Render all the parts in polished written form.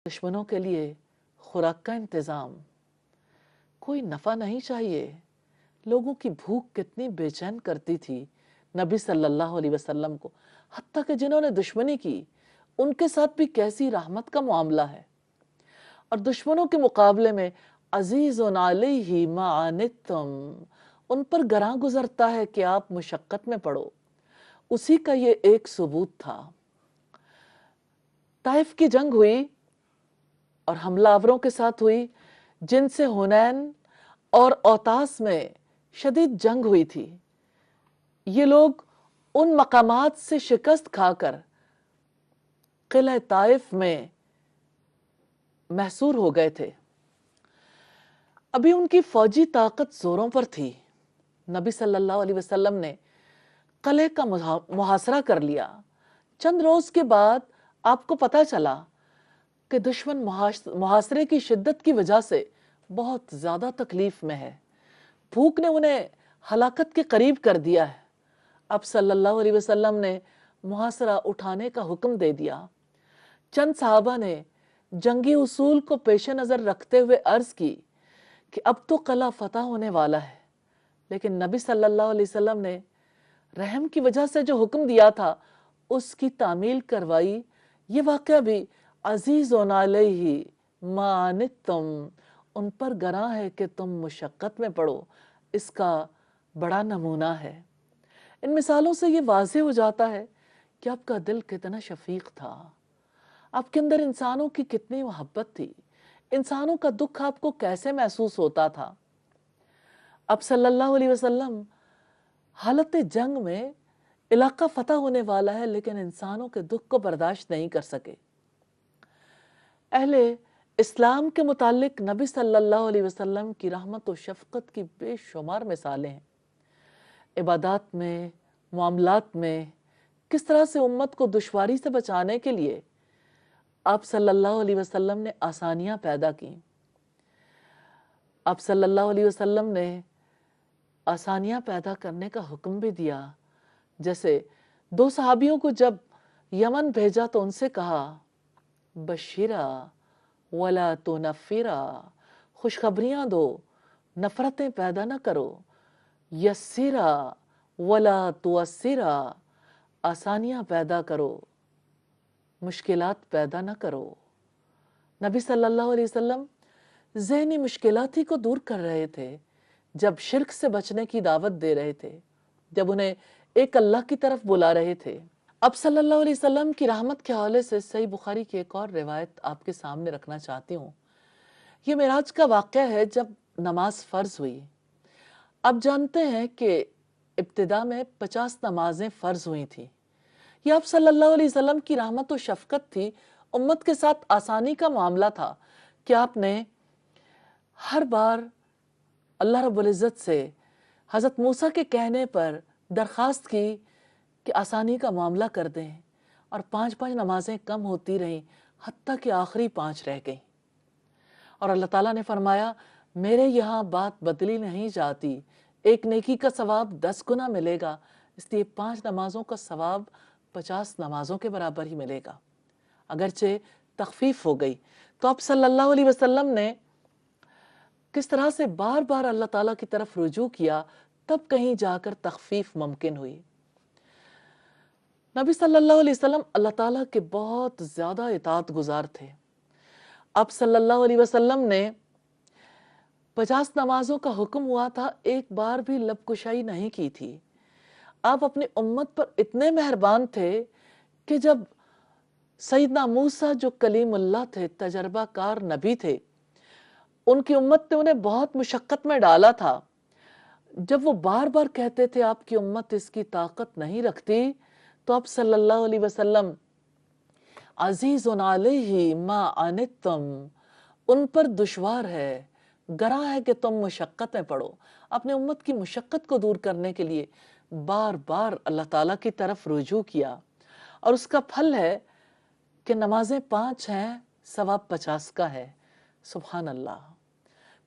दुश्मनों के लिए खुराक का इंतजाम, कोई नफा नहीं चाहिए। लोगों की भूख कितनी बेचैन करती थी नबी सल्लल्लाहु अलैहि वसल्लम को। हत्ता कि जिन्होंने दुश्मनी की उनके साथ भी कैसी रहमत का मामला है। और दुश्मनों के मुकाबले में अजीज़ुन अलैहि मा अनित्तुम, उन पर गरां गुजरता है कि आप मुशक्कत में पड़ो। उसी का ये एक सबूत था। ताइफ की जंग हुई और हमलावरों के साथ हुई जिनसे हुनैन और औतास में शदीद जंग हुई थी। ये लोग उन मकामात से शिकस्त खाकर किला ताइफ में महसूर हो गए थे। अभी उनकी फौजी ताकत जोरों पर थी। नबी सल्लल्लाहु अलैहि वसल्लम ने किले का मुहासरा कर लिया। चंद रोज के बाद आपको पता चला कि दुश्मन मुहासरे की शिद्दत की वजह से बहुत ज्यादा तकलीफ में है। भूख ने उन्हें हलाकत के करीब कर दिया है। अब सल्लल्लाहु अलैहि वसल्लम ने मुहासरा उठाने का हुक्म दे दिया। चंद साहबा ने जंगी उसूल को पेश नजर रखते हुए अर्ज की कि अब तो किला फतह होने वाला है, लेकिन नबी सल्लल्लाहु अलैहि वसल्लम ने रहम की वजह से जो हुक्म दिया था उसकी तामील करवाई। ये वाक़या भी अजीज़ुन अलैहि मा अनित्तुम, उन पर गरा है कि तुम मुशक्कत में पड़ो, इसका बड़ा नमूना है। इन मिसालों से ये वाज़े हो जाता है कि आपका दिल कितना शफीक था, आपके अंदर इंसानों की कितनी मोहब्बत थी, इंसानों का दुख आपको कैसे महसूस होता था। अब सल्लल्लाहु अलैहि वसल्लम हालत जंग में इलाका फतह होने वाला है, लेकिन इंसानों के दुख को बर्दाश्त नहीं कर सके। अहले इस्लाम के मुतालिक नबी सल्लल्लाहु अलैहि वसल्लम की रहमत और शफकत की बेशुमार मिसालें हैं। इबादत में, मामलात में किस तरह से उम्मत को दुश्वारी से बचाने के लिए आप सल्लल्लाहु अलैहि वसल्लम ने आसानियां पैदा की। आप सल्लल्लाहु अलैहि वसल्लम ने आसानियां पैदा करने का हुक्म भी दिया। जैसे दो सहाबियों को जब यमन भेजा तो उनसे कहा, बशीरा वला तो नफिरा, खुशखबरियां दो, नफरतें पैदा न करो। यस्सिरा वला तो असिरा, आसानियां पैदा करो, मुश्किलात पैदा न करो। नबी सल्लल्लाहु अलैहि वसल्लम ज़हनी मुश्किलाती को दूर कर रहे थे, जब शिर्क से बचने की दावत दे रहे थे, जब उन्हें एक अल्लाह की तरफ बुला रहे थे। अब सल्लल्लाहु अलैहि वसल्लम की रहमत के हवाले से सही बुखारी की एक और रिवायत आपके सामने रखना चाहती हूँ। ये मेराज का वाक़या है जब नमाज फ़र्ज हुई। अब जानते हैं कि इब्तिदा में 50 नमाजें फ़र्ज हुई थी। ये आप सल्लल्लाहु अलैहि वसल्लम की रहमत और शफकत थी, उम्मत के साथ आसानी का मामला था कि आपने हर बार अल्लाह रब्बुल इज़्ज़त से हज़रत मूसा के कहने पर दरख्वास्त की कि आसानी का मामला कर दें, और 5-5 नमाजें कम होती रहीं, हत्ता कि आखिरी 5 रह गईं। और अल्लाह ताला ने फरमाया, मेरे यहाँ बात बदली नहीं जाती, एक नेकी का सवाब 10 गुना मिलेगा, इसलिए 5 नमाजों का सवाब 50 नमाजों के बराबर ही मिलेगा। अगरचे तखफीफ हो गई। तो अब सल्लल्लाहु अलैहि वसल्लम ने किस तरह से बार बार अल्लाह ताला की तरफ रुजू किया, तब कहीं जाकर तखफीफ मुमकिन हुई। नबी सल्लल्लाहु अलैहि वसल्लम अल्लाह ताला के बहुत ज्यादा इताअत गुजार थे। अब सल्लल्लाहु अलैहि वसल्लम ने 50 नमाजों का हुक्म हुआ था, एक बार भी लबकुशाई नहीं की थी। आप अपनी उम्मत पर इतने मेहरबान थे कि जब सैयदना मूसा जो कलीमुल्लाह थे, तजर्बाकार नबी थे, उनकी उम्मत ने उन्हें बहुत मुशक्कत में डाला था। जब वो बार बार कहते थे आपकी उम्मत इसकी ताकत नहीं रखती, तो आप सल्लल्लाहु अलैहि वसल्लम अजीज़ुन अलैहि मा अनित्तुम, उन पर दुश्वार है, गरा है कि तुम मुशक्कत में पड़ो। अपने उम्मत की मुशक्कत को दूर करने के लिए बार बार अल्लाह ताला की तरफ रुजू किया, और उसका फल है कि नमाजें 5 हैं, सवाब 50 का है। सुभान अल्लाह।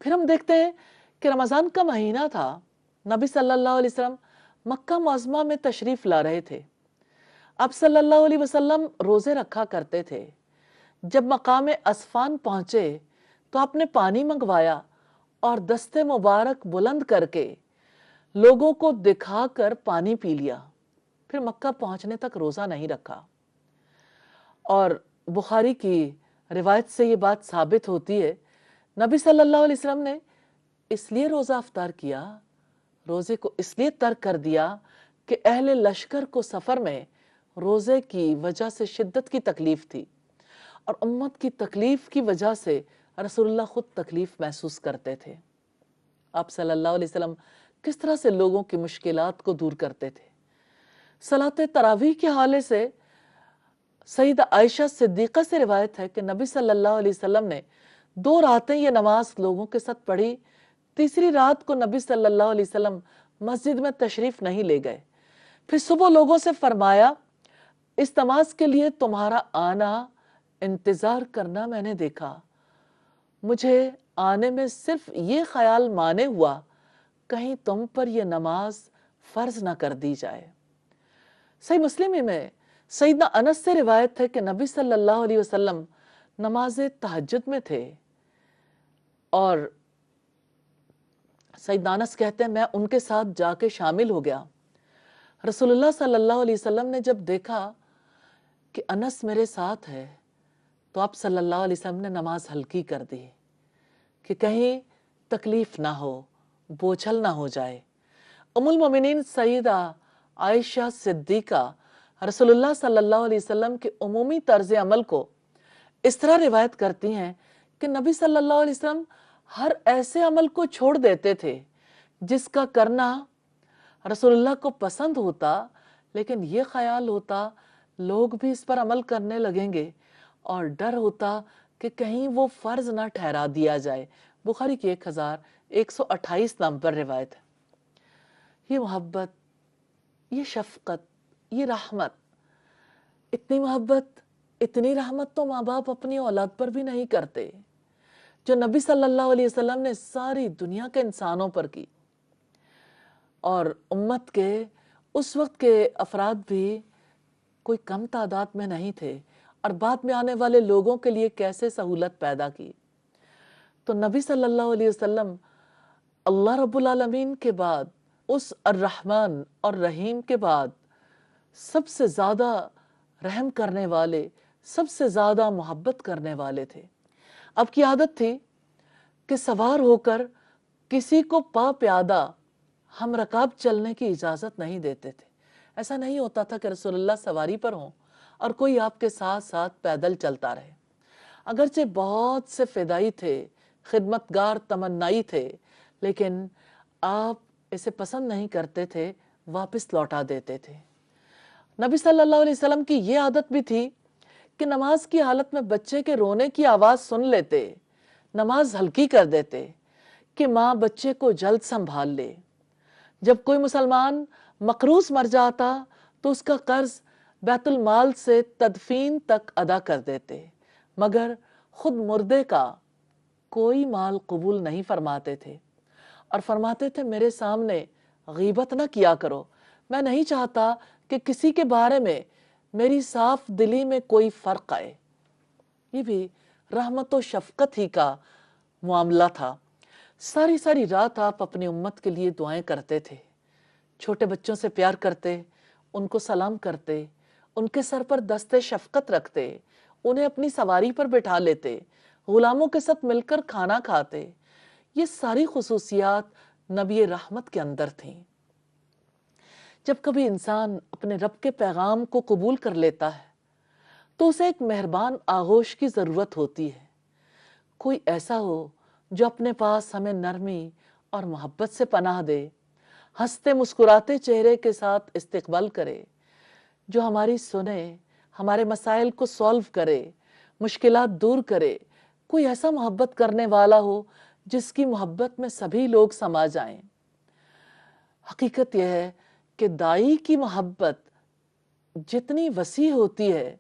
फिर हम देखते हैं कि रमज़ान का महीना था। नबी सल्लल्लाहु अलैहि वसल्लम मक्का मुअज़्ज़मा में तशरीफ ला रहे थे। अब सल्लल्लाहु अलैहि वसल्लम रोजे रखा करते थे। جب مقام اسفان پہنچے تو آپ نے پانی منگوایا اور دستے مبارک بلند کر کے لوگوں کو دکھا کر پانی پی لیا، پھر مکہ پہنچنے تک روزہ نہیں رکھا۔ اور بخاری کی روایت سے یہ بات ثابت ہوتی ہے، نبی صلی اللہ علیہ وسلم نے اس لیے روزہ افطار کیا، روزے کو اس لیے ترک کر دیا کہ اہل لشکر کو سفر میں روزے کی وجہ سے شدت کی تکلیف تھی، اور امت کی تکلیف کی وجہ سے رسول اللہ خود تکلیف محسوس کرتے تھے۔ آپ صلی اللہ علیہ وسلم کس طرح سے لوگوں کی مشکلات کو دور کرتے تھے۔ صلاۃ تراویح کے حوالے سے سیدہ عائشہ صدیقہ سے روایت ہے کہ نبی صلی اللہ علیہ وسلم نے 2 راتیں یہ نماز لوگوں کے ساتھ پڑھی، تیسری رات کو نبی صلی اللہ علیہ وسلم مسجد میں تشریف نہیں لے گئے، پھر صبح لوگوں سے فرمایا، اس نماز کے لیے تمہارا آنا انتظار کرنا میں نے دیکھا، مجھے آنے میں صرف یہ خیال مانے ہوا کہیں تم پر یہ نماز فرض نہ کر دی جائے۔ صحیح مسلم میں سیدنا انس سے روایت ہے کہ نبی صلی اللہ علیہ وسلم نماز تہجد میں تھے، اور سیدنا انس کہتے ہیں میں ان کے ساتھ جا کے شامل ہو گیا۔ رسول اللہ صلی اللہ علیہ وسلم نے جب دیکھا کہ انس میرے ساتھ ہے تو آپ صلی اللہ علیہ وسلم نے نماز ہلکی کر دی کہ کہیں تکلیف نہ ہو، بوجھل نہ ہو جائے۔ ام المومنین سیدہ عائشہ صدیقہ رسول اللہ صلی اللہ علیہ وسلم کے عمومی طرز عمل کو اس طرح روایت کرتی ہیں کہ نبی صلی اللہ علیہ وسلم ہر ایسے عمل کو چھوڑ دیتے تھے جس کا کرنا رسول اللہ کو پسند ہوتا، لیکن یہ خیال ہوتا لوگ بھی اس پر عمل کرنے لگیں گے، اور ڈر ہوتا کہ کہیں وہ فرض نہ ٹھہرا دیا جائے۔ بخاری کی 1128 نمبر روایت ہے۔ یہ محبت، یہ شفقت، یہ رحمت، اتنی محبت، اتنی رحمت تو ماں باپ اپنی اولاد پر بھی نہیں کرتے جو نبی صلی اللہ علیہ وسلم نے ساری دنیا کے انسانوں پر کی۔ اور امت کے اس وقت کے افراد بھی کوئی کم تعداد میں نہیں تھے، اور بعد میں آنے والے لوگوں کے لیے کیسے سہولت پیدا کی۔ تو نبی صلی اللہ علیہ وسلم اللہ رب العالمین کے بعد، اس الرحمن اور رحیم کے بعد سب سے زیادہ رحم کرنے والے، سب سے زیادہ محبت کرنے والے تھے۔ اب کی عادت تھی کہ سوار ہو کر کسی کو پا پیادہ ہم رکاب چلنے کی اجازت نہیں دیتے تھے۔ ایسا نہیں ہوتا تھا کہ رسول اللہ سواری پر ہوں اور کوئی آپ کے ساتھ ساتھ پیدل چلتا رہے۔ اگرچہ بہت سے فدائی تھے، خدمتگار تمنائی تھے، لیکن آپ اسے پسند نہیں کرتے تھے، واپس لوٹا دیتے تھے۔ نبی صلی اللہ علیہ وسلم کی یہ عادت بھی تھی کہ نماز کی حالت میں بچے کے رونے کی آواز سن لیتے، نماز ہلکی کر دیتے کہ ماں بچے کو جلد سنبھال لے۔ جب کوئی مسلمان مقروض مر جاتا تو اس کا قرض بیت المال سے تدفین تک ادا کر دیتے، مگر خود مردے کا کوئی مال قبول نہیں فرماتے تھے، اور فرماتے تھے میرے سامنے غیبت نہ کیا کرو، میں نہیں چاہتا کہ کسی کے بارے میں میری صاف دلی میں کوئی فرق آئے۔ یہ بھی رحمت و شفقت ہی کا معاملہ تھا۔ ساری ساری رات آپ اپنی امت کے لیے دعائیں کرتے تھے، چھوٹے بچوں سے پیار کرتے، ان کو سلام کرتے، ان کے سر پر دست شفقت رکھتے، انہیں اپنی سواری پر بٹھا لیتے، غلاموں کے ساتھ مل کر کھانا کھاتے۔ یہ ساری خصوصیات نبی رحمت کے اندر تھیں۔ جب کبھی انسان اپنے رب کے پیغام کو قبول کر لیتا ہے تو اسے ایک مہربان آغوش کی ضرورت ہوتی ہے، کوئی ایسا ہو جو اپنے پاس ہمیں نرمی اور محبت سے پناہ دے، ہنستے مسکراتے چہرے کے ساتھ استقبال کرے، جو ہماری سنے، ہمارے مسائل کو سولو کرے، مشکلات دور کرے، کوئی ایسا محبت کرنے والا ہو جس کی محبت میں سبھی لوگ سما جائیں۔ حقیقت یہ ہے کہ دائی کی محبت جتنی وسیع ہوتی ہے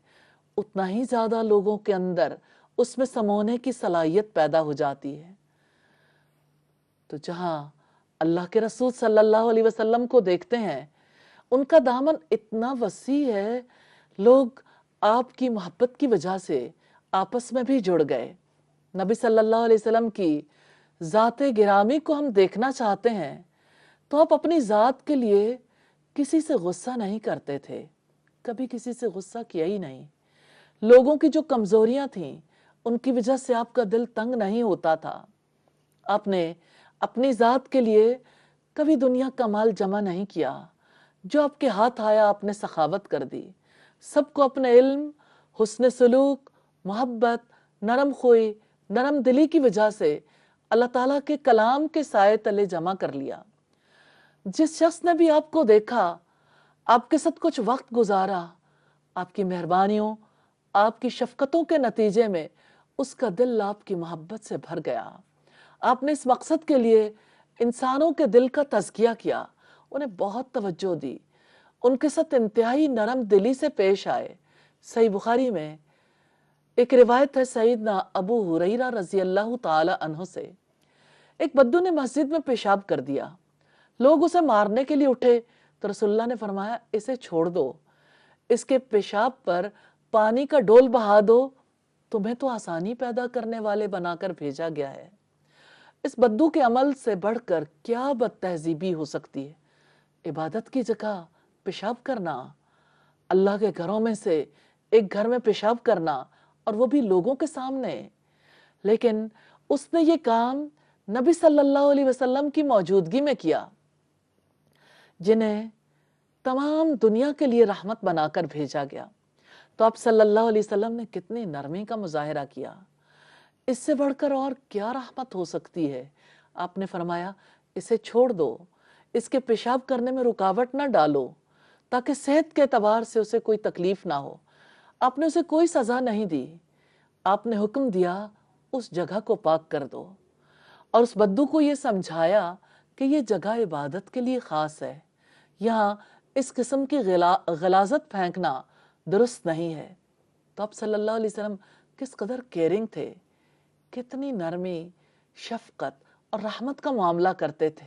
اتنا ہی زیادہ لوگوں کے اندر اس میں سمونے کی صلاحیت پیدا ہو جاتی ہے۔ تو جہاں اللہ کے رسول صلی اللہ علیہ وسلم کو دیکھتے ہیں، ان کا دامن اتنا وسیع ہے، لوگ آپ کی محبت کی وجہ سے، आपस में भी जुड़ गए। नबी सल्लल्लाहु अलैहि वसल्लम की ज़ात गिरामी को हम देखना चाहते हैं तो आप अपनी ज़ात के लिए किसी से गुस्सा नहीं करते थे, कभी किसी से गुस्सा किया ही नहीं। लोगों की जो कमज़ोरियां थीं उनकी वजह से आपका दिल तंग नहीं होता था। आपने अपनी ज़ात के लिए कभी दुनिया का माल जमा नहीं किया, जो आपके हाथ आया आपने सखावत कर दी। सबको अपने इल्म, हुस्न सलूक, मोहब्बत, नरम खोई, नरम दिली की वजह से अल्लाह ताला के कलाम के साए तले जमा कर लिया। जिस शख्स ने भी आपको देखा, आपके साथ कुछ वक्त गुजारा, आपकी मेहरबानियों, आपकी शफकतों के नतीजे में उसका दिल आपकी मोहब्बत से भर गया। आपने इस मकसद के लिए इंसानों के दिल का तज़किया किया, उन्हें बहुत तवज्जो दी, उनके साथ इंतहाई नरम दिली से पेश आए। सही बुखारी में एक रिवायत है सईदना अबू हुरैरा रज़ी अल्लाह ताला अन्हु से, एक बद्दू ने मस्जिद में पेशाब कर दिया। लोग उसे मारने के लिए उठे तो रसूलुल्लाह ने फरमाया, इसे छोड़ दो, इसके पेशाब पर पानी का डोल बहा दो, तुम्हें तो आसानी पैदा करने वाले बनाकर भेजा गया है। इस बद्दू के अमल से बढ़कर क्या बदतहजीबी हो सकती है। इबादत की जगह पेशाब करना, अल्लाह के घरों में से एक घर में पेशाब करना, और वो भी लोगों के सामने। लेकिन उसने ये काम नबी सल्लल्लाहु अलैहि वसल्लम की मौजूदगी में किया, जिन्हें तमाम दुनिया के लिए रहमत बनाकर भेजा गया। तो आप सल्लल्लाहु अलैहि वसल्लम ने कितनी नरमी का मुजाहिरा किया। इससे बढ़कर और क्या रहमत हो सकती है। आपने फरमाया, इसे छोड़ दो, इसके पेशाब करने में रुकावट ना डालो, ताकि सेहत के एतबार से उसे कोई तकलीफ ना हो। आपने उसे कोई सजा नहीं दी, आपने हुक्म दिया उस जगह को पाक कर दो, और उस बद्दू को ये समझाया कि ये जगह इबादत के लिए ख़ास है, यहाँ इस किस्म की गलाजत फेंकना दुरुस्त नहीं है। तो आप सल्लल्लाहु अलैहि वसल्लम किस कदर केयरिंग थे, कितनी नरमी, शफकत और रहमत का मामला करते थे।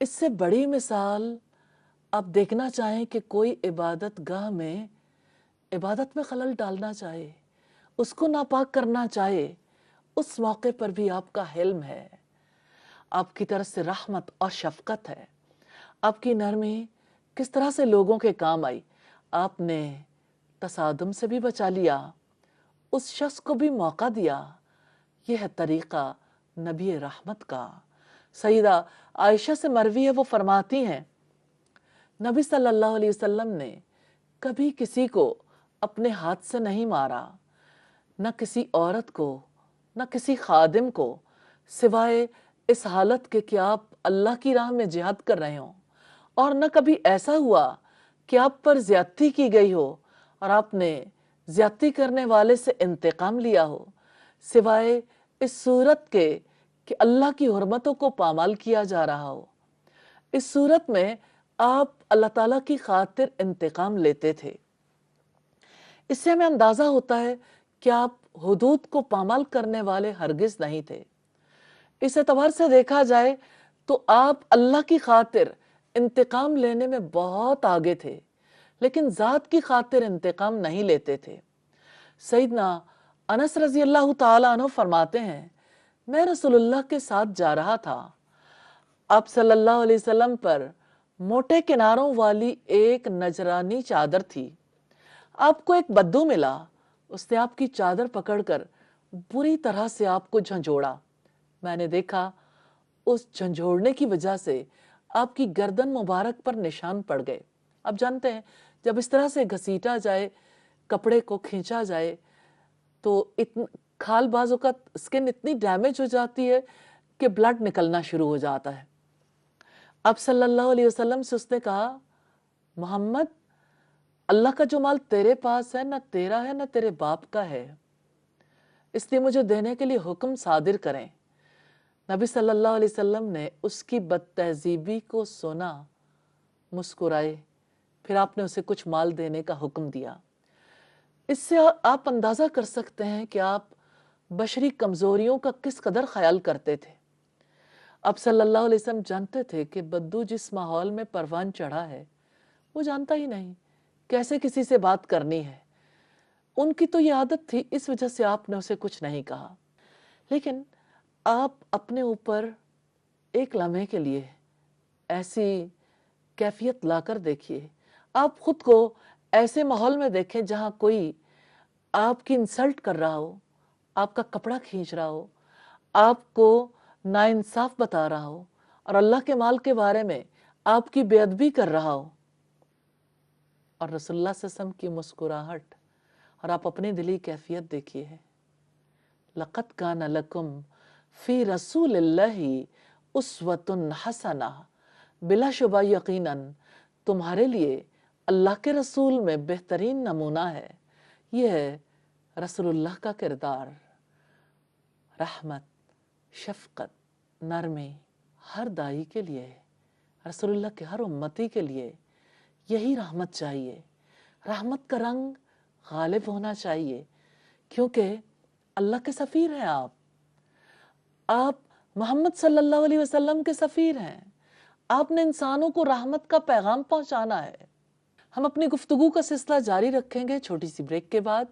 इससे बड़ी मिसाल आप देखना चाहें कि कोई इबादत गाह में इबादत में खलल डालना चाहे, उसको नापाक करना चाहे, उस मौके पर भी आपका हिल्म है, आपकी तरफ से रहमत और शफकत है। आपकी नरमी किस तरह से लोगों के काम आई। आपने तसादुम से भी बचा लिया, उस शख्स को भी मौका दिया। यह है तरीका नबी रहमत का। सईदा आयशा से मरवी है, वो फरमाती हैं, नबी सल्लल्लाहु अलैहि वसल्लम ने कभी किसी को अपने हाथ से नहीं मारा, न किसी औरत को, न किसी खादिम को, सिवाय इस हालत के कि आप अल्लाह की राह में जिहाद कर रहे हों, और न कभी ऐसा हुआ कि आप पर ज्यादती की गई हो और आपने ज्यादती करने वाले से इंतकाम लिया हो, सिवाय इस सूरत के कि अल्लाह की हुर्मतों को पामाल किया जा रहा हो। इस सूरत में आप अल्लाह ताला की खातिर इंतकाम लेते थे। इससे हमें अंदाजा होता है कि आप हुदूद को पामाल करने वाले हरगिज नहीं थे। इस एतबार से देखा जाए तो आप अल्लाह की खातिर इंतकाम लेने में बहुत आगे थे, लेकिन जात की खातिर इंतकाम नहीं लेते थे। सईदना अनस रजी अल्लाह ताला अन्हु फरमाते हैं, मैं रसूलुल्लाह के साथ जा रहा था, आप सल्लल्लाहु अलैहि वसल्लम पर मोटे किनारों वाली एक नजरानी चादर थी। आपको एक बद्दू मिला, उसने आपकी चादर पकड़कर बुरी तरह से आपको झंझोड़ा। मैंने देखा उस झंझोड़ने की वजह से आपकी गर्दन मुबारक पर निशान पड़ गए। आप जानते हैं, जब इस तरह से घसीटा जाए, कपड़े को खींचा जाए, तो खाल बाजों का स्किन इतनी डैमेज हो जाती है कि ब्लड निकलना शुरू हो जाता है। अब सल्लल्लाहु अलैहि वसल्लम से उसने कहा, मोहम्मद, अल्लाह का जो माल तेरे पास है, ना तेरा है ना तेरे बाप का है, इसलिए मुझे देने के लिए हुक्म सादिर करें। नबी सल्लल्लाहु अलैहि वसल्लम ने उसकी बदतहजीबी को सुना, मुस्कुराए, फिर आपने उसे कुछ माल देने का हुक्म दिया। इससे आप अंदाजा कर सकते हैं कि आप बशरी कमजोरियों का किस कदर ख्याल करते थे। अब सल्लल्लाहु अलैहि वसल्लम जानते थे कि बद्दू जिस माहौल में परवान चढ़ा है, वो जानता ही नहीं कैसे किसी से बात करनी है। ان کی تو یہ عادت تھی، اس وجہ سے آپ نے اسے کچھ نہیں کہا. لیکن آپ اپنے اوپر ایک لمحے کے لیے ایسی کیفیت لا کر دیکھیے. آپ خود کو ایسے ماحول میں دیکھیں جہاں کوئی آپ کی انسلٹ کر رہا ہو، آپ کا کپڑا کھینچ رہا ہو، آپ کو ناانصاف بتا رہا ہو اور اللہ کے مال کے بارے میں آپ کی بے ادبی کر رہا ہو، اور رسول اللہ صلی اللہ علیہ وسلم کی مسکراہٹ اور آپ اپنی دلی کیفیت دیکھیے. لَقَدْ كَانَ لَكُمْ فِي رَسُولِ اللَّهِ أُسْوَةٌ حَسَنَةٌ، بلا شبہ یقیناً تمہارے لیے اللہ کے رسول میں بہترین نمونہ ہے. یہ ہے رسول اللہ کا کردار. رحمت، شفقت، نرمی ہر دائی کے لیے، رسول اللہ کے ہر امتی کے لیے یہی رحمت چاہیے. رحمت کا رنگ غالب ہونا چاہیے، کیونکہ اللہ کے سفیر ہیں آپ محمد صلی اللہ علیہ وسلم کے سفیر ہیں. آپ نے انسانوں کو رحمت کا پیغام پہنچانا ہے. ہم اپنی گفتگو کا سلسلہ جاری رکھیں گے چھوٹی سی بریک کے بعد.